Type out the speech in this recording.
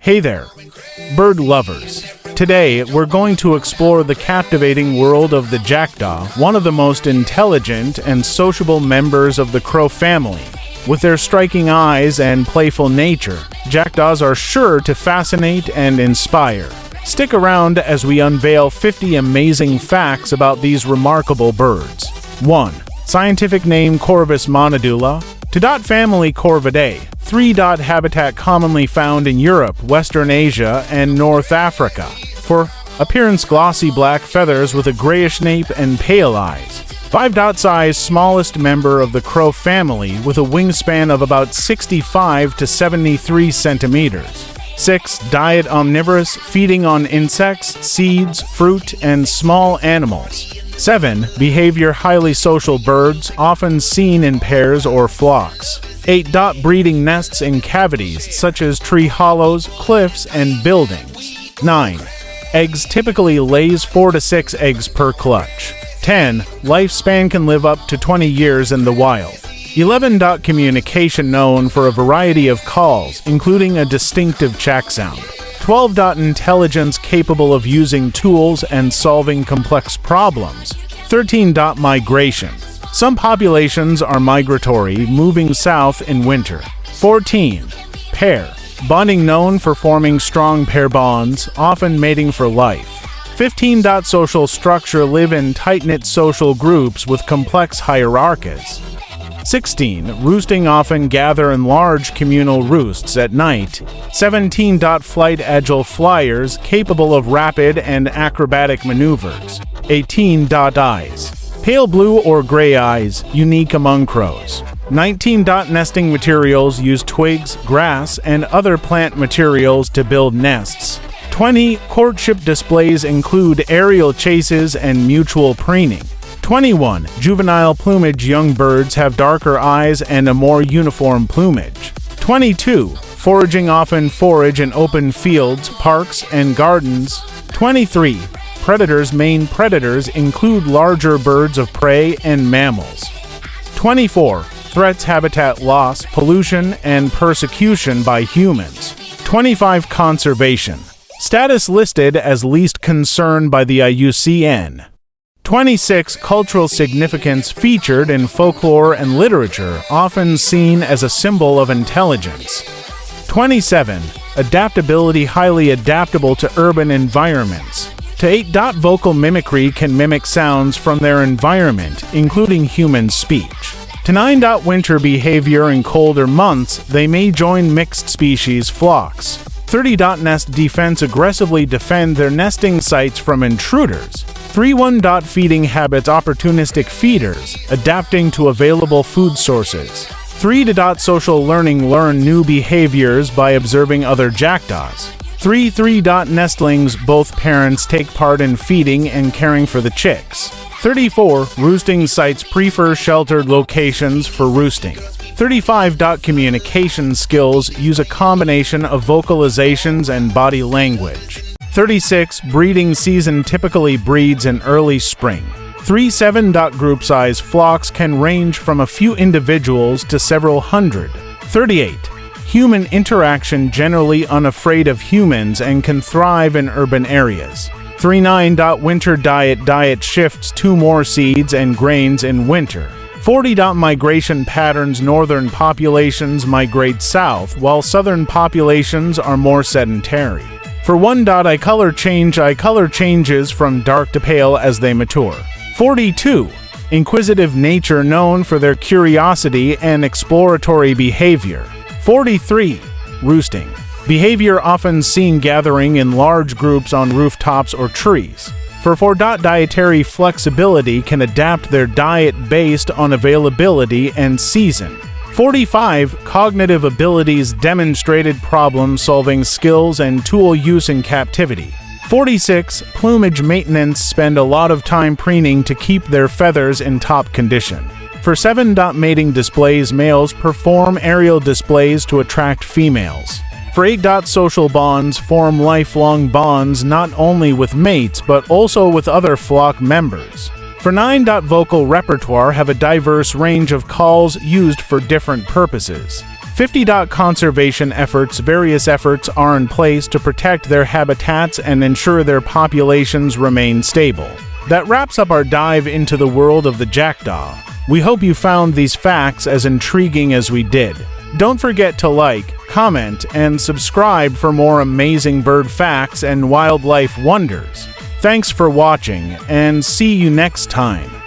Hey there, bird lovers. Today, we're going to explore the captivating world of the jackdaw, one of the most intelligent and sociable members of the crow family. With their striking eyes and playful nature, jackdaws are sure to fascinate and inspire. Stick around as we unveil 50 amazing facts about these remarkable birds. 1. Scientific name Corvus monodula. Family Corvidae. 3. Habitat commonly found in Europe, Western Asia, and North Africa. 4. Appearance glossy black feathers with a grayish nape and pale eyes. 5. Size smallest member of the crow family with a wingspan of about 65 to 73 centimeters. 6. Diet omnivorous, feeding on insects, seeds, fruit, and small animals. 7. Behavior highly social birds, often seen in pairs or flocks. 8. Breeding nests in cavities such as tree hollows, cliffs, and buildings. 9. Eggs typically lays 4 to 6 eggs per clutch. 10. Lifespan can live up to 20 years in the wild. 11. Communication known for a variety of calls, including a distinctive chack sound. 12. Intelligence capable of using tools and solving complex problems. 13. Migration. Some populations are migratory, moving south in winter. 14. Pair. Bonding known for forming strong pair bonds, often mating for life. 15. Social structure live in tight-knit social groups with complex hierarchies. 16. Roosting often gather in large communal roosts at night. 17. Flight agile flyers capable of rapid and acrobatic maneuvers. 18. Eyes. Pale blue or gray eyes, unique among crows. 19. Nesting materials use twigs, grass, and other plant materials to build nests. 20. Courtship displays include aerial chases and mutual preening. 21. Juvenile plumage. Young birds have darker eyes and a more uniform plumage. 22. Foraging often forage in open fields, parks, and gardens. 23. Predators. Main predators include larger birds of prey and mammals. 24. Threats. Habitat loss, pollution, and persecution by humans. 25. Conservation. Status listed as least concern by the IUCN. 26. Cultural significance featured in folklore and literature, often seen as a symbol of intelligence. 27. Adaptability. Highly adaptable to urban environments. 8. Vocal mimicry can mimic sounds from their environment, including human speech. 9. Winter behavior. In colder months, they may join mixed species flocks. 30. Nest defense. Aggressively defend their nesting sites from intruders. 31. Feeding habits. Opportunistic feeders, adapting to available food sources. 3. Social learning. Learn new behaviors by observing other jackdaws. 3. Nestlings. Both parents take part in feeding and caring for the chicks. 34. Roosting sites. Prefer sheltered locations for roosting. 35. Communication skills. Use a combination of vocalizations and body language. 36. Breeding season. Typically breeds in early spring. 37. Group size. Flocks can range from a few individuals to several hundred. 38. Human interaction. Generally unafraid of humans and can thrive in urban areas. 39. Winter diet. Diet shifts to more seeds and grains in winter. 40. Migration patterns. Northern populations migrate south, while southern populations are more sedentary. For 1. Eye color change. Eye color changes from dark to pale as they mature. 42. Inquisitive nature. Known for their curiosity and exploratory behavior. 43. Roosting. Behavior often seen gathering in large groups on rooftops or trees. For 4. Dietary flexibility. Can adapt their diet based on availability and season. 45. Cognitive abilities. Demonstrated problem-solving skills and tool use in captivity. 46. Plumage maintenance. Spend a lot of time preening to keep their feathers in top condition. For 7. Mating displays. Males perform aerial displays to attract females. For 8. Social bonds. Form lifelong bonds not only with mates but also with other flock members. For 9. Vocal repertoire. Have a diverse range of calls used for different purposes. 50. Conservation efforts. Various efforts are in place to protect their habitats and ensure their populations remain stable. That wraps up our dive into the world of the jackdaw. We hope you found these facts as intriguing as we did. Don't forget to like, comment, and subscribe for more amazing bird facts and wildlife wonders. Thanks for watching, and see you next time.